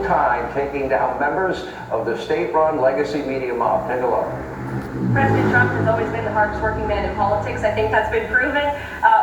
time taking down members of the state-run legacy media mob. Take a look. President Trump has always been the hardest working man in politics. I think that's been proven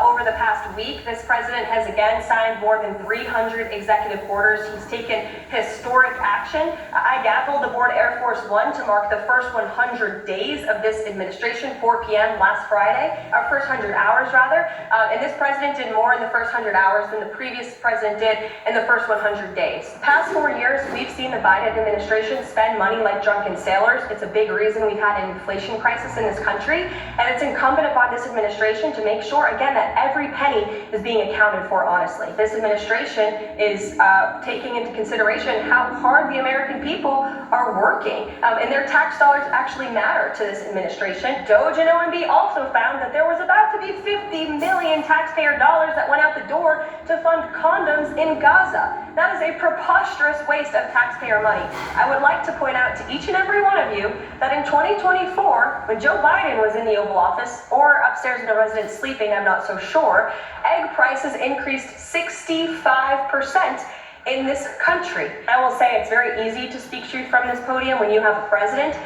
over the past week. This president has again signed more than 300 executive orders. He's taken historic action. I gavelled aboard Air Force One to mark the first 100 days of this administration, 4 p.m. last Friday, our first 100 hours rather. And this president did more in the first 100 hours than the previous president did in the first 100 days. The past 4 years, we've seen the Biden administration spend money like drunken sailors. It's a big reason we've had an inflation crisis in this country, and it's incumbent upon this administration to make sure, again, that every penny is being accounted for honestly. This administration is taking into consideration how hard the American people are working, and their tax dollars actually matter to this administration. DOJ and OMB also found that there was about to be 50 million taxpayer dollars that went out the door to fund condoms in Gaza. That is a preposterous waste of taxpayer money. I would like to point out to each and every one of you that in 2024, when Joe Biden was in the Oval Office, or upstairs in a residence sleeping, I'm not so sure, egg prices increased 65% in this country. I will say it's very easy to speak truth from this podium when you have a president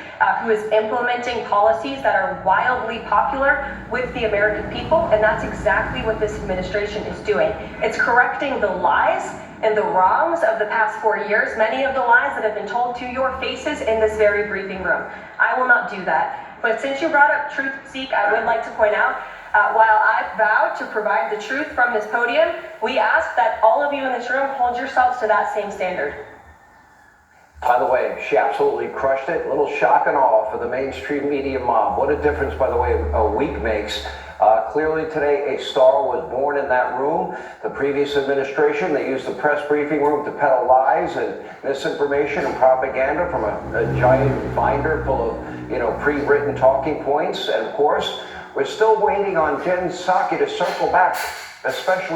who is implementing policies that are wildly popular with the American people, and that's exactly what this administration is doing. It's correcting the lies and the wrongs of the past 4 years, many of the lies that have been told to your faces in this very briefing room. I will not do that. But since you brought up Truth Seek, I would like to point out, while I vow to provide the truth from this podium, we ask that all of you in this room hold yourselves to that same standard. By the way, she absolutely crushed it. A little shock and awe for the mainstream media mob. What a difference, by the way, a week makes. Clearly today, a star was born in that room. The previous administration, they used the press briefing room to peddle lies and misinformation and propaganda from a giant binder full of, pre-written talking points. And of course, we're still waiting on Jen Psaki to circle back, especially